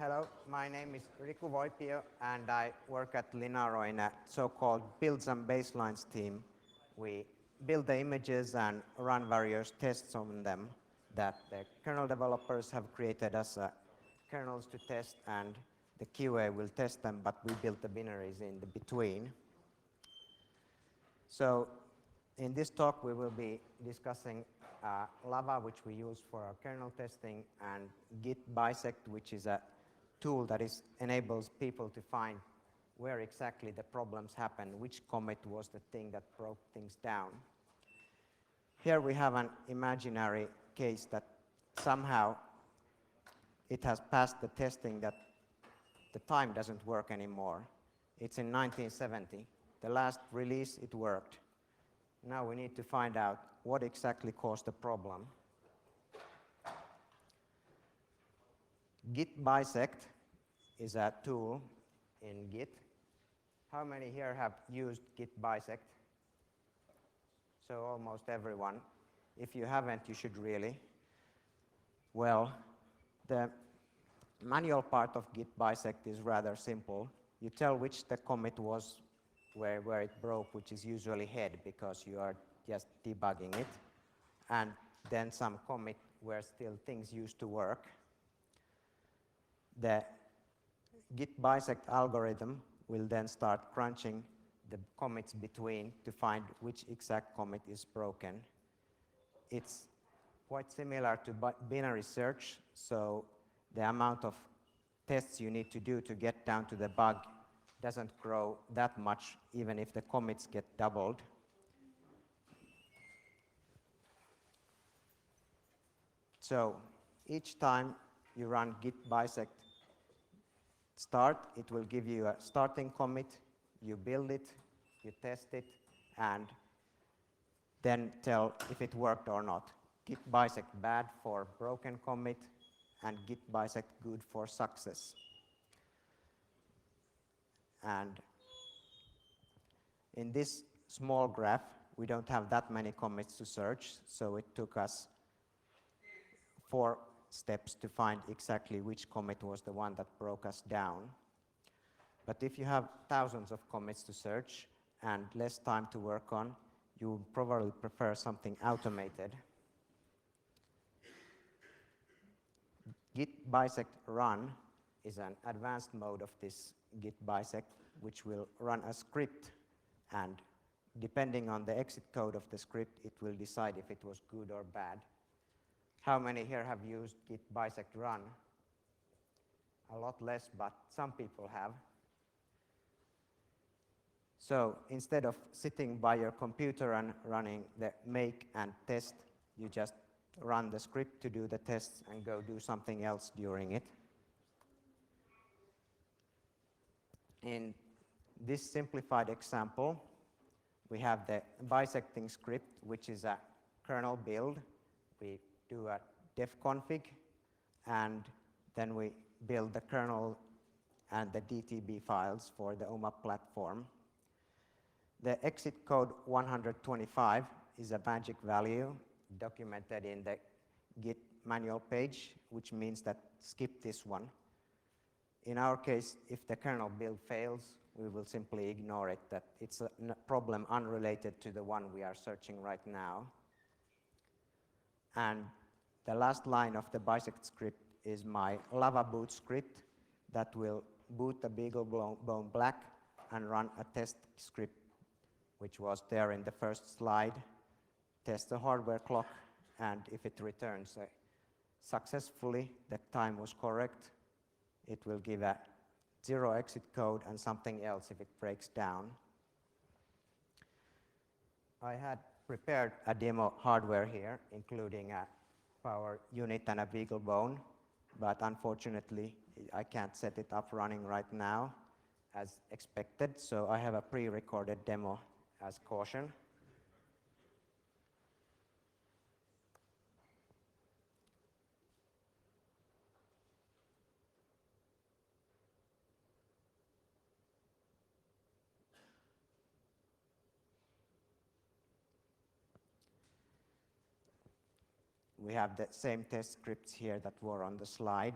Hello, my name is Riku Voipio, and I work at Linaro in a so-called builds and baselines team. We build the images and run various tests on them that the kernel developers have created as kernels to test, and the QA will test them, but we build the binaries in the between. So in this talk, we will be discussing Lava, which we use for our kernel testing, and Git bisect, which is a tool that enables people to find where exactly the problems happen, which commit was the thing that broke things down. Here we have an imaginary case that somehow it has passed the testing that the time doesn't work anymore. It's in 1970. The last release, it worked. Now we need to find out what exactly caused the problem. Git bisect is a tool in Git. How many here have used Git bisect? So almost everyone. If you haven't, you should really. Well, the manual part of Git bisect is rather simple. You tell which the commit was where it broke, which is usually head, because you are just debugging it, and then some commit where still things used to work. The Git bisect algorithm will then start crunching the commits between to find which exact commit is broken. It's quite similar to binary search, so the amount of tests you need to do to get down to the bug doesn't grow that much, even if the commits get doubled. So each time you run git bisect start, it will give you a starting commit, you build it, you test it, and then tell if it worked or not. Git bisect bad for broken commit, and git bisect good for success. And in this small graph, we don't have that many commits to search, so it took us 4 steps to find exactly which commit was the one that broke us down. But if you have thousands of commits to search and less time to work on, you would probably prefer something automated. Git bisect run is an advanced mode of this git bisect, which will run a script, and depending on the exit code of the script, it will decide if it was good or bad. How many here have used git bisect run? A lot less, but some people have. So instead of sitting by your computer and running the make and test, you just run the script to do the tests and go do something else during it. In this simplified example, we have the bisecting script, which is a kernel build. We do a def config, and then we build the kernel and the DTB files for the OMAP platform. The exit code 125 is a magic value documented in the Git manual page, which means that skip this one. In our case, if the kernel build fails, we will simply ignore it, that it's a problem unrelated to the one we are searching right now. And the last line of the bisect script is my lava boot script that will boot the BeagleBone Black and run a test script, which was there in the first slide, test the hardware clock, and if it returns successfully, the time was correct, it will give a 0 exit code and something else if it breaks down. I had prepared a demo hardware here, including a power unit and a BeagleBone, but unfortunately, I can't set it up running right now as expected, so I have a pre-recorded demo as caution. We have the same test scripts here that were on the slide.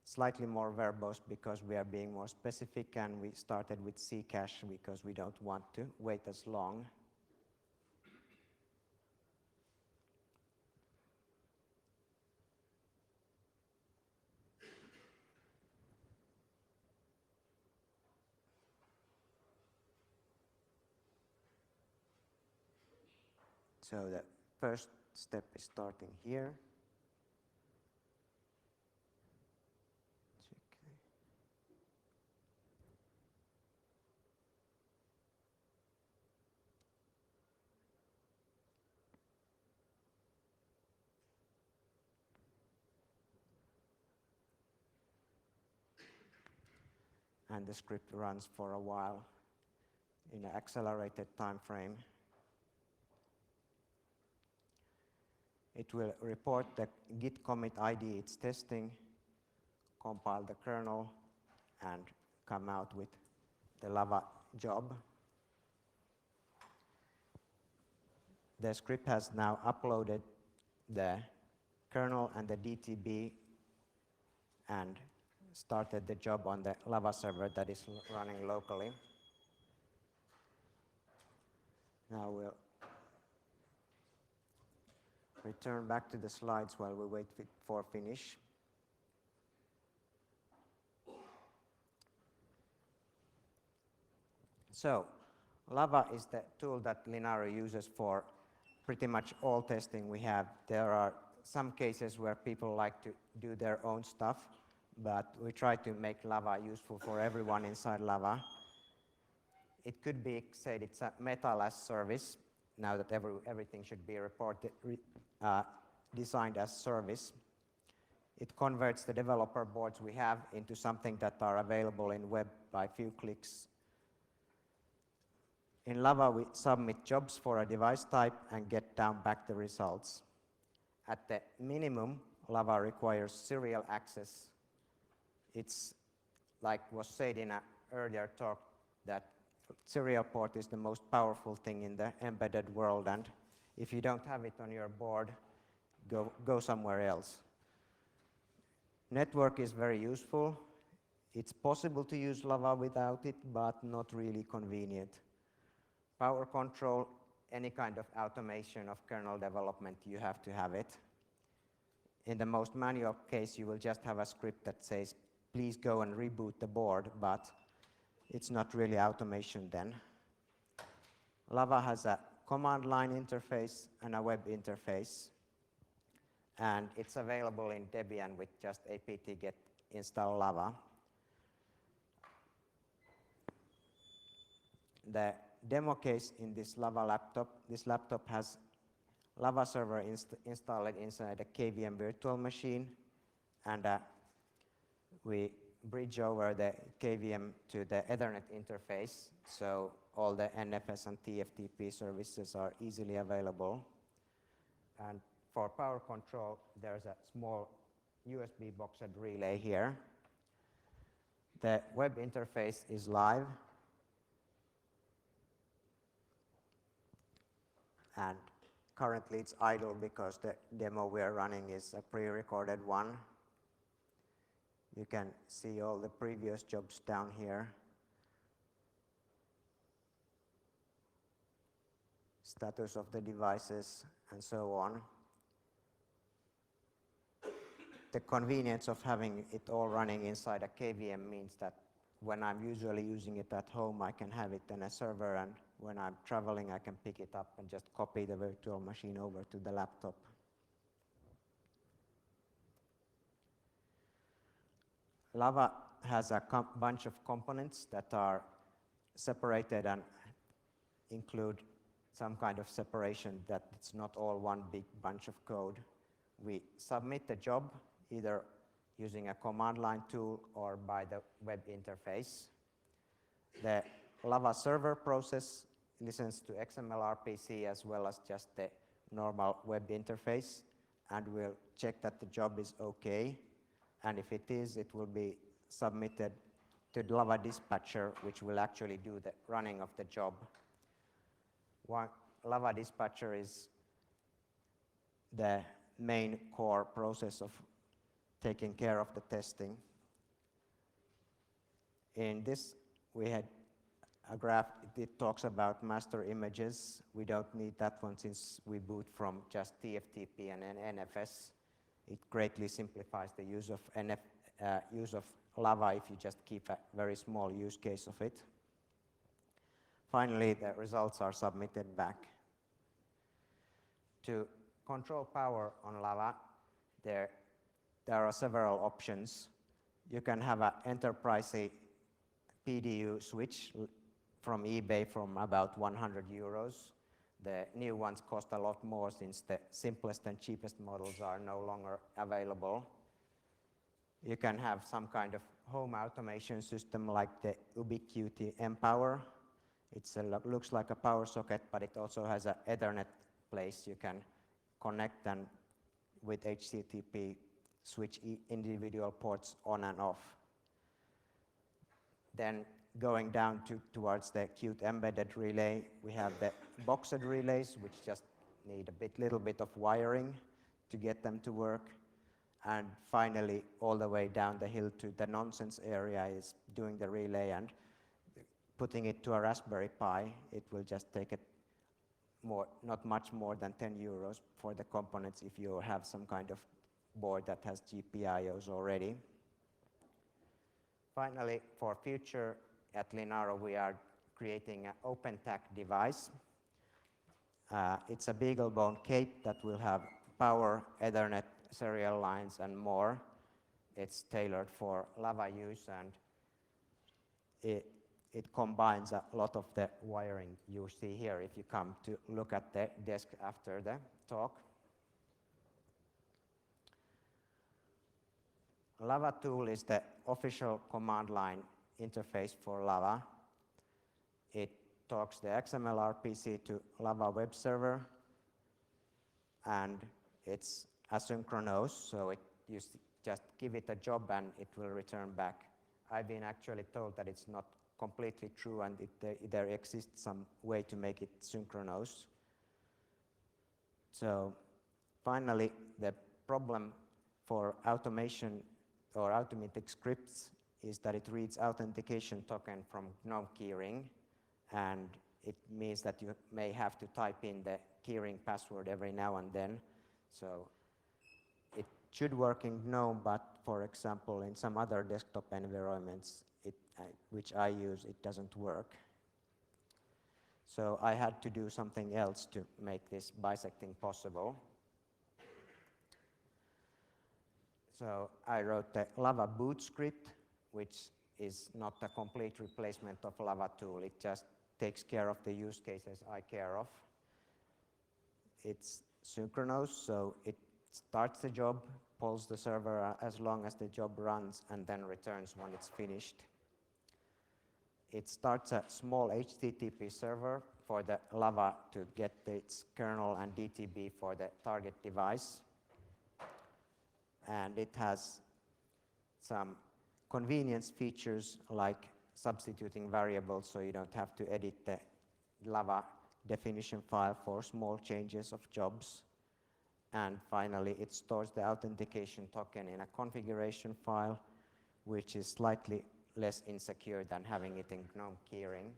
slightly more verbose because we are being more specific, and we started with Ccache because we don't want to wait as long. So the first step is starting here. And the script runs for a while in an accelerated time frame. It will report the git commit ID it's testing, compile the kernel, and come out with the Lava job. The script has now uploaded the kernel and the DTB and started the job on the Lava server that is running locally. Now we'll return back to the slides while we wait for finish. So, Lava is the tool that Linaro uses for pretty much all testing we have. There are some cases where people like to do their own stuff, but we try to make Lava useful for everyone inside Lava. It could be said it's a metal-as service, now that everything should be designed as service. It converts the developer boards we have into something that are available in web by few clicks. In Lava, we submit jobs for a device type and get down back the results. At the minimum, Lava requires serial access. It's like was said in an earlier talk that serial port is the most powerful thing in the embedded world, and if you don't have it on your board, go somewhere else. Network is very useful. It's possible to use Lava without it, but not really convenient. Power control, any kind of automation of kernel development, you have to have it. In the most manual case, you will just have a script that says, please go and reboot the board, but it's not really automation then. Lava has a command line interface and a web interface, and it's available in Debian with just apt-get install Lava. The demo case in this Lava laptop has Lava server installed inside a KVM virtual machine, and we bridge over the KVM to the Ethernet interface, so all the NFS and TFTP services are easily available. And for power control, there's a small USB boxed relay here. The web interface is live, and currently it's idle because the demo we are running is a pre-recorded one. You can see all the previous jobs down here. Status of the devices and so on. The convenience of having it all running inside a KVM means that when I'm usually using it at home, I can have it on a server, and when I'm traveling, I can pick it up and just copy the virtual machine over to the laptop. Lava has a bunch of components that are separated and include some kind of separation, that it's not all one big bunch of code. We submit the job either using a command line tool or by the web interface. The Lava server process listens to XML RPC as well as just the normal web interface, and will check that the job is okay. And if it is, it will be submitted to the Lava dispatcher, which will actually do the running of the job. Lava dispatcher is the main core process of taking care of the testing. In this, we had a graph. It talks about master images. We don't need that one since we boot from just TFTP and NFS. It greatly simplifies the use of Lava if you just keep a very small use case of it. Finally, the results are submitted back. To control power on Lava, there are several options. You can have an enterprise PDU switch from eBay from about 100 euros. The new ones cost a lot more since the simplest and cheapest models are no longer available. You can have some kind of home automation system like the Ubiquiti mPower. It looks like a power socket, but it also has an Ethernet place you can connect and with HTTP switch individual ports on and off. Then going down towards the Qt embedded relay, we have the boxed relays, which just need a little bit of wiring to get them to work. And finally, all the way down the hill to the nonsense area is doing the relay and putting it to a Raspberry Pi. It will just take not much more than 10 euros for the components if you have some kind of board that has GPIOs already. Finally, for future at Linaro, we are creating an OpenTAC device. It's a BeagleBone cape that will have power, Ethernet, serial lines, and more. It's tailored for Lava use, and it combines a lot of the wiring you see here if you come to look at the desk after the talk. Lava tool is the official command line interface for Lava. It talks the XML RPC to Lava web server, and it's asynchronous, so you just give it a job and it will return back. I've been actually told that it's not completely true and there exists some way to make it synchronous. So finally, the problem for automation or automatic scripts is that it reads authentication token from GNOME keyring, and it means that you may have to type in the keyring password every now and then. So it should work in GNOME, but for example, in some other desktop environments, which I use, it doesn't work. So I had to do something else to make this bisecting possible. So I wrote the Lava boot script, which is not a complete replacement of Lava tool. It just takes care of the use cases I care of. It's synchronous, so it starts the job, pulls the server as long as the job runs, and then returns when it's finished. It starts a small HTTP server for the Lava to get its kernel and DTB for the target device. And it has some convenience features like substituting variables so you don't have to edit the Lava definition file for small changes of jobs. And finally, it stores the authentication token in a configuration file, which is slightly less insecure than having it in GNOME keyring.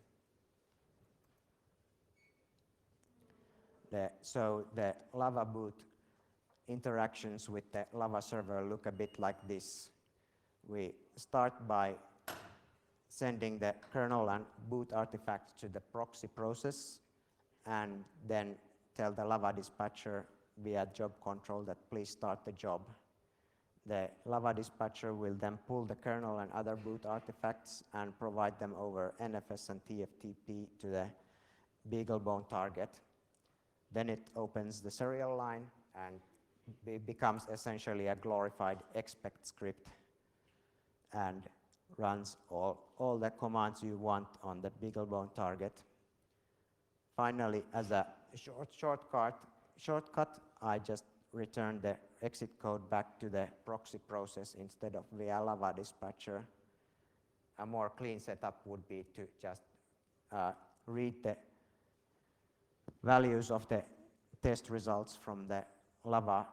So the Lava boot interactions with the Lava server look a bit like this. We start by sending the kernel and boot artifacts to the proxy process, and then tell the Lava dispatcher via job control that please start the job. The Lava dispatcher will then pull the kernel and other boot artifacts and provide them over NFS and TFTP to the BeagleBone target. Then it opens the serial line and it becomes essentially a glorified expect script and runs all the commands you want on the BeagleBone target. Finally, as a shortcut, I just return the exit code back to the proxy process instead of via Lava dispatcher. A more clean setup would be to just read the values of the test results from the Lava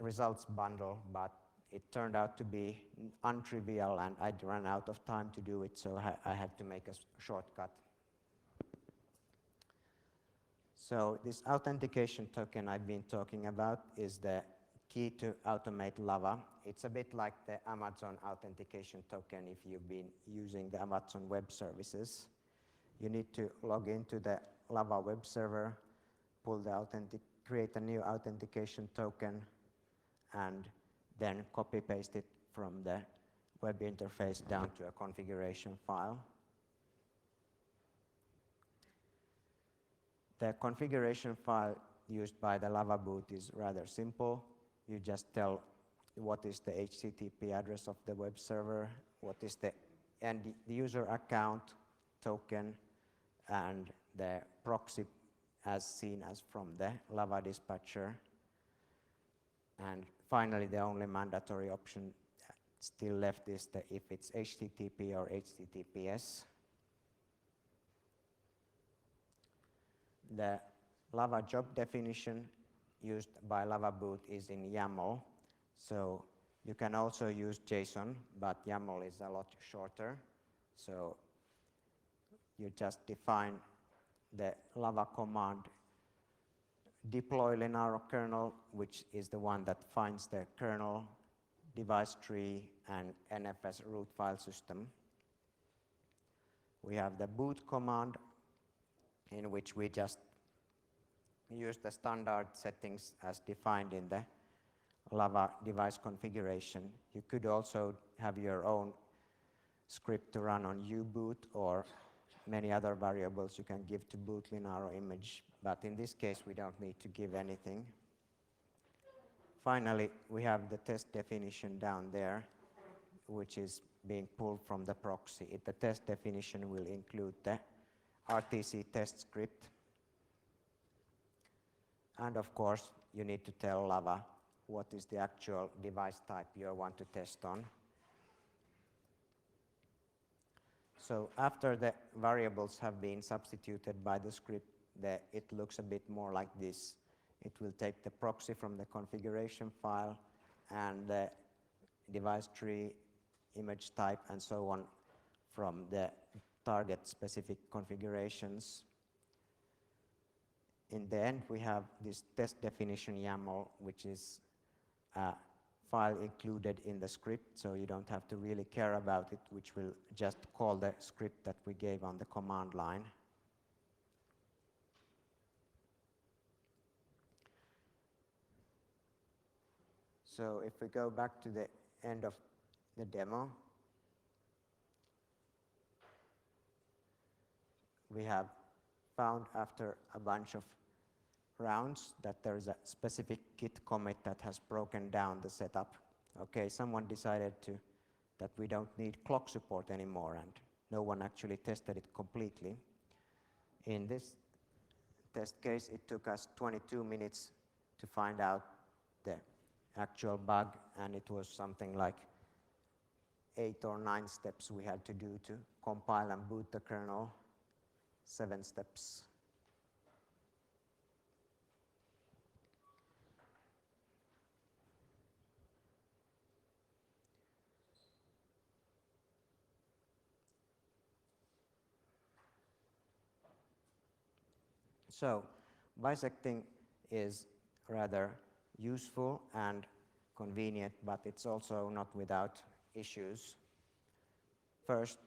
results bundle, but it turned out to be untrivial, and I'd run out of time to do it, so I had to make a shortcut. So this authentication token I've been talking about is the key to automate Lava. It's a bit like the Amazon authentication token if you've been using the Amazon Web Services. You need to log into the Lava web server, create a new authentication token, and then copy-paste it from the web interface down to a configuration file. The configuration file used by the Lava boot is rather simple. You just tell what is the HTTP address of the web server, what is the end user account token, and the proxy as seen as from the Lava dispatcher. And finally, the only mandatory option still left is if it's HTTP or HTTPS. The Lava job definition used by Lava boot is in YAML. So you can also use JSON, but YAML is a lot shorter. So you just define the Lava command deploy Linaro kernel, which is the one that finds the kernel, device tree, and NFS root file system. We have the boot command, in which we just use the standard settings as defined in the Lava device configuration. You could also have your own script to run on uboot or many other variables you can give to boot Linaro image, but in this case we don't need to give anything. Finally, we have the test definition down there, which is being pulled from the proxy. The test definition will include the RTC test script. And of course, you need to tell Lava what is the actual device type you want to test on. So after the variables have been substituted by the script, it looks a bit more like this. It will take the proxy from the configuration file and the device tree, image type, and so on from the target specific configurations. In the end, we have this test definition YAML, which is a file included in the script, so you don't have to really care about it, which will just call the script that we gave on the command line. So if we go back to the end of the demo, we have found after a bunch of rounds that there is a specific Git commit that has broken down the setup. Okay, someone decided that we don't need clock support anymore, and no one actually tested it completely. In this test case, it took us 22 minutes to find out the actual bug, and it was something like 8 or 9 steps we had to do to compile and boot the kernel, 7 steps. So bisecting is rather useful and convenient, but it's also not without issues. First,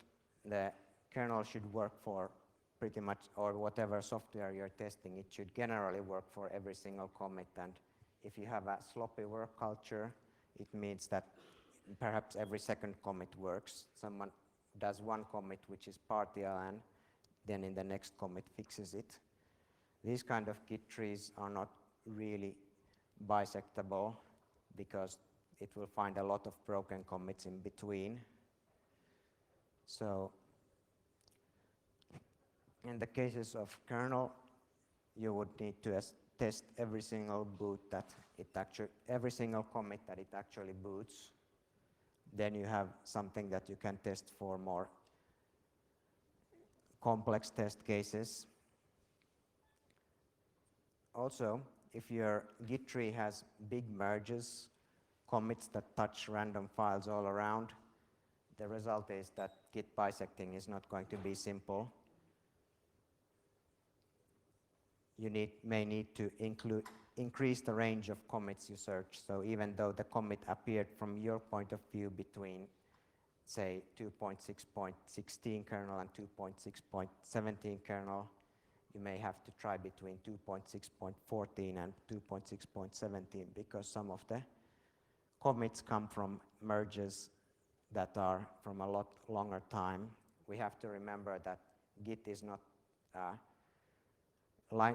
the kernel should work for pretty much, or whatever software you're testing, it should generally work for every single commit. And if you have a sloppy work culture, it means that perhaps every second commit works. Someone does one commit which is partial, and then in the next commit fixes it. These kind of Git trees are not really bisectable because it will find a lot of broken commits in between. So in the cases of kernel, you would need to test every single boot every single commit that it actually boots. Then you have something that you can test for more complex test cases. Also, if your Git tree has big merges, commits that touch random files all around, the result is that Git bisecting is not going to be simple. You may need to increase the range of commits you search. So even though the commit appeared from your point of view between, say, 2.6.16 kernel and 2.6.17 kernel, you may have to try between 2.6.14 and 2.6.17 because some of the commits come from merges that are from a lot longer time. We have to remember that Git is not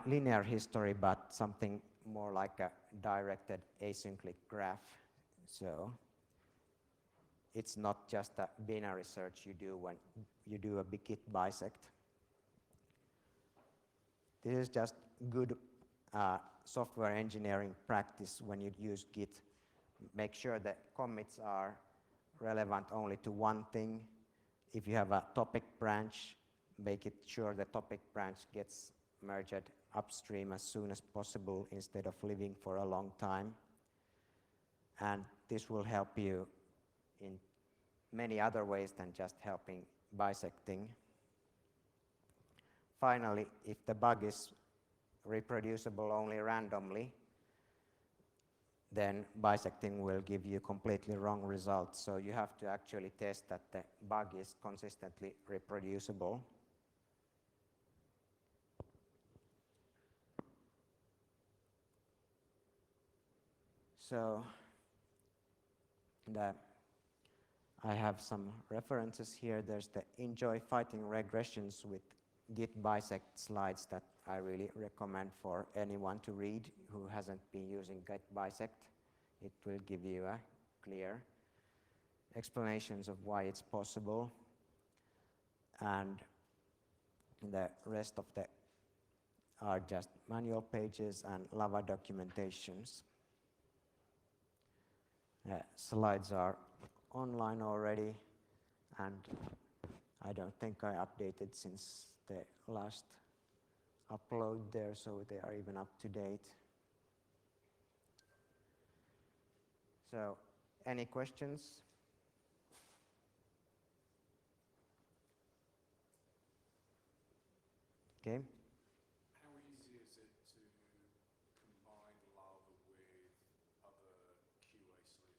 linear history, but something more like a directed acyclic graph. So it's not just a binary search you do when you do a big Git bisect. This is just good software engineering practice when you use Git. Make sure that commits are relevant only to one thing. If you have a topic branch, make it sure the topic branch gets merged upstream as soon as possible instead of living for a long time. And this will help you in many other ways than just helping bisecting. Finally, if the bug is reproducible only randomly, then bisecting will give you completely wrong results. So you have to actually test that the bug is consistently reproducible. So I have some references here. There's the Enjoy Fighting Regressions with Git bisect slides that I really recommend for anyone to read who hasn't been using Git bisect. It will give you a clear explanations of why it's possible. And the rest of the are just manual pages and Lava documentations. Slides are online already, and I don't think I updated since the last upload there, so they are even up to date. So, any questions? Okay. How easy is it to combine Lava with other QA solutions?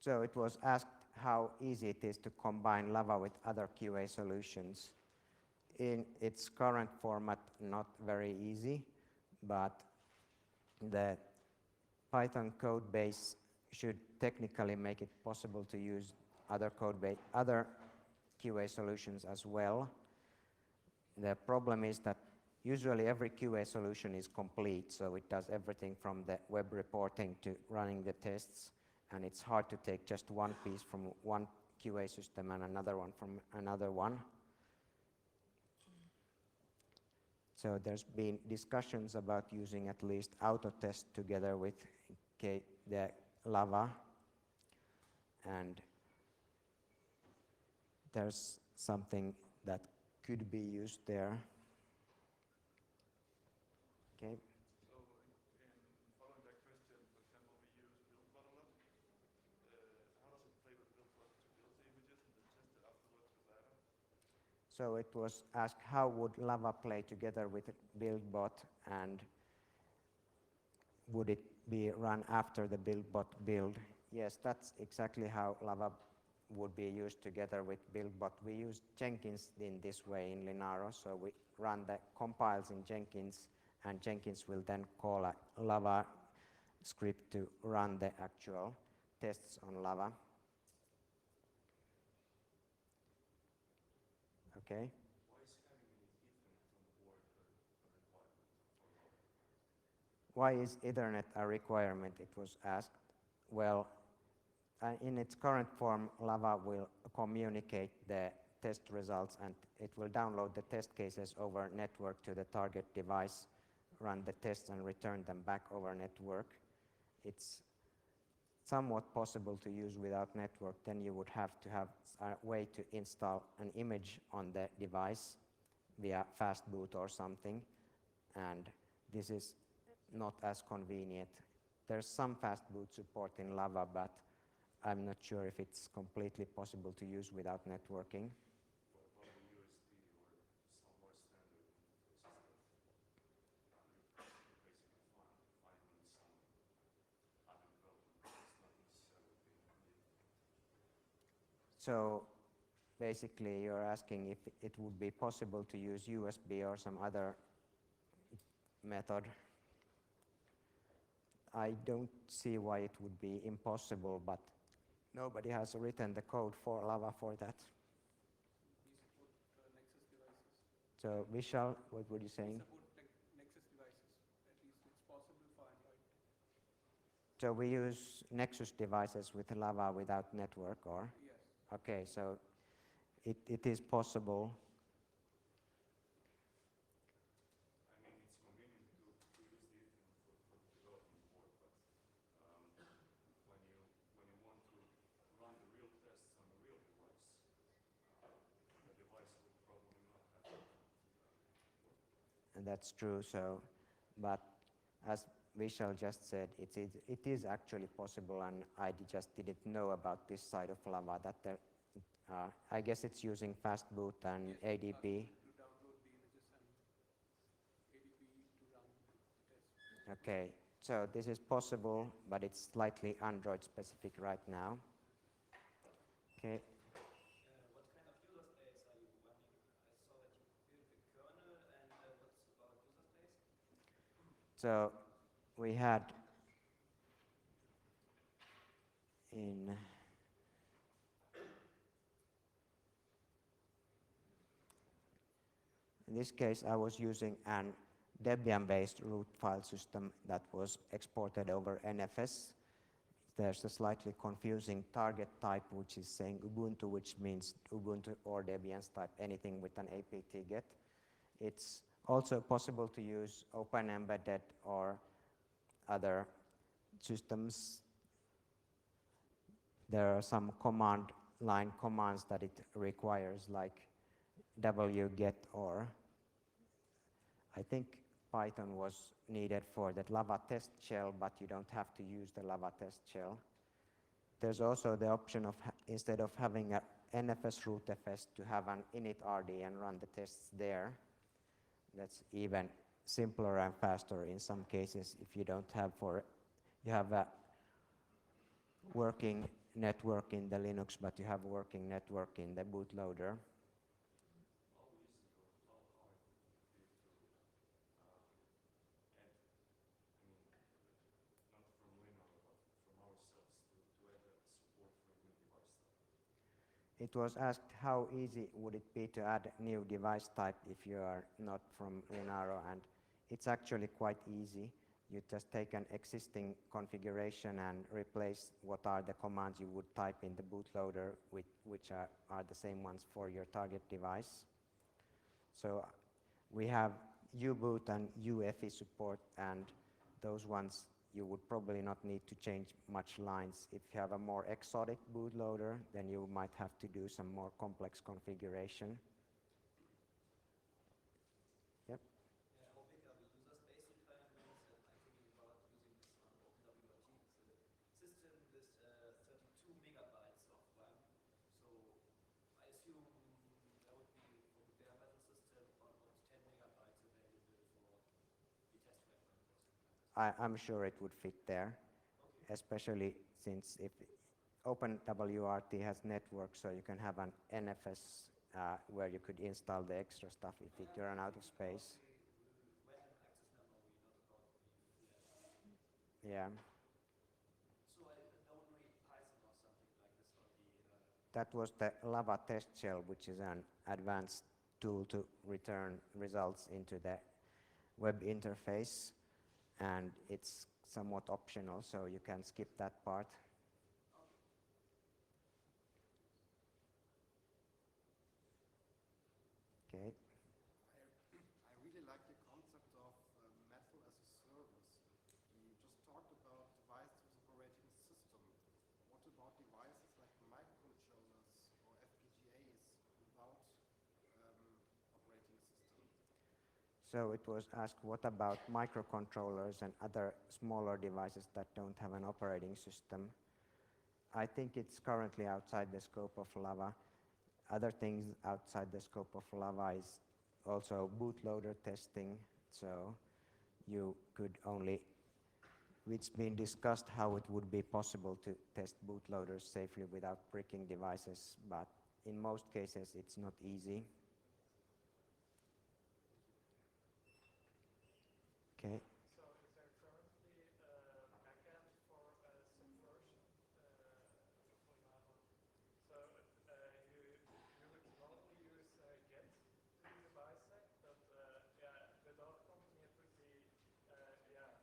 So it was asked how easy it is to combine Lava with other QA solutions. In its current format, not very easy, but the Python code base should technically make it possible to use other QA solutions as well. The problem is that usually every QA solution is complete, so it does everything from the web reporting to running the tests, and it's hard to take just one piece from one QA system and another one from another one. So there's been discussions about using at least Autotest together with the Lava, and there's something that could be used there. Okay. So in following that question, for example, we use BuildBot a lot. How does it play with BuildBot to build the images and then test it afterwards with Lava? So it was asked how would Lava play together with BuildBot, and would it be run after the BuildBot build? Yes, that's exactly how Lava would be used together with BuildBot. We use Jenkins in this way in Linaro, so we run the compiles in Jenkins, and Jenkins will then call a Lava script to run the actual tests on Lava. Okay. Why is Ethernet a requirement, it was asked. Well, in its current form, Lava will communicate the test results, and it will download the test cases over network to the target device, run the tests and return them back over network. It's somewhat possible to use without network. Then you would have to have a way to install an image on the device via fastboot or something, and this is not as convenient there's some fast boot support in Lava, but I'm not sure if it's completely possible to use without networking. What about USB or some more standard interfaces that you basically find in some other development? It's not necessarily being needed. So basically you're asking if it would be possible to use USB or some other method. I don't see why it would be impossible, but nobody has written the code for Lava for that. We support Nexus devices. So Vishal, what were you We saying? support Nexus devices. At least it's possible for Android. So we use Nexus devices with Lava without network, or? Yes. Okay, so it is possible. I mean, it's convenient to use the Ethernet for the development board, but when you want to run the real tests on the real device, the device will probably not have it. And that's true. So, but as Vishal just said, it is actually possible, and I just didn't know about this side of Lava. That I guess it's using fast boot and Yes, ADB. to download the images and ADB to run the test. Okay, so this is possible, but it's slightly Android specific right now. Okay. What kind of user space are you running? I saw that you built the kernel, and what's about user space? So we had in this case I was using an Debian-based root file system that was exported over NFS. There's a slightly confusing target type which is saying Ubuntu, which means Ubuntu or Debian's type anything with an apt get. It's also possible to use Open Embedded or other systems. There are some command line commands that it requires, like wget, or I think Python was needed for that Lava test shell, but you don't have to use the Lava test shell. There's also the option of, instead of having a NFS rootfs, to have an initrd and run the tests there. That's even simpler and faster in some cases if you don't have you have a working network in the Linux, but you have a working network in the bootloader. How easy or how hard would it be to add, I mean, not from Linux, but from ourselves, to add that support for new device type? It was asked how easy would it be to add a new device type if you are not from Linaro, and it's actually quite easy. You just take an existing configuration and replace what are the commands you would type in the bootloader, which are the same ones for your target device. So we have U-boot and UEFI support, and those ones you would probably not need to change much lines. If you have a more exotic bootloader, then you might have to do some more complex configuration. Yep. How big are the user space requirements? And I'm thinking about using this on OpenWRT. It's a system with 32 megabytes of RAM. So I assume there would be, for the bare metal system, almost 10 megabytes available for the test reference or something like this. I'm sure it would fit there, Okay. especially since if OpenWRT has network, so you can have an NFS where you could install the extra stuff if it run out of space. Random access memory, not about the flash. Yeah, So I don't read Python or something like this on the. that was the Lava test shell, which is an advanced tool to return results into the web interface, and it's somewhat optional, so you can skip that part. Okay. I really like the concept of metal as a service. You just talked about devices with operating system. What about devices like microcontrollers or FPGAs without operating system? So it was asked, what about microcontrollers and other smaller devices that don't have an operating system? I think it's currently outside the scope of Lava. Other things outside the scope of Lava is also bootloader testing. So you could only, it's been discussed how it would be possible to test bootloaders safely without bricking devices, but in most cases it's not easy. Okay. So is there currently a backend for subversion for Lava? So you would normally use Git to do the bisect, but yeah, with our company it would be yeah.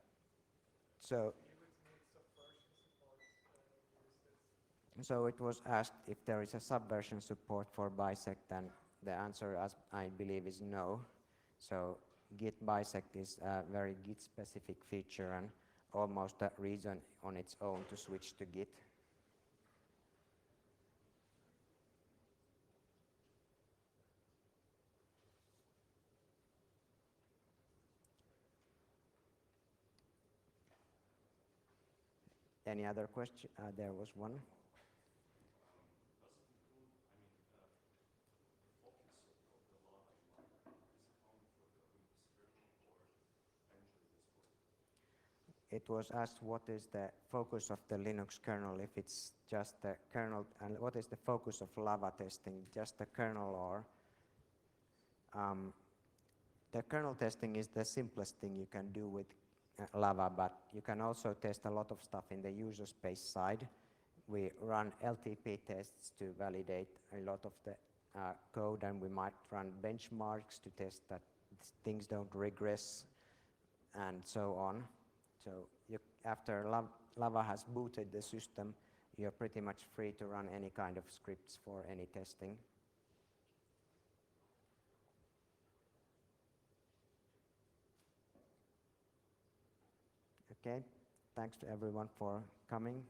So You would need subversion support to use this. So it was asked if there is a subversion support for bisect, and the answer, as I believe, is no. So Git bisect is a very Git specific feature and almost a reason on its own to switch to Git. Any other question? There was one. It was asked what is the focus of the Linux kernel, if it's just the kernel, and what is the focus of Lava testing, just the kernel, or the kernel testing is the simplest thing you can do with Lava, but you can also test a lot of stuff in the user space side. We run LTP tests to validate a lot of the code, and we might run benchmarks to test that things don't regress and so on. So after Lava has booted the system, you're pretty much free to run any kind of scripts for any testing. Okay, thanks to everyone for coming.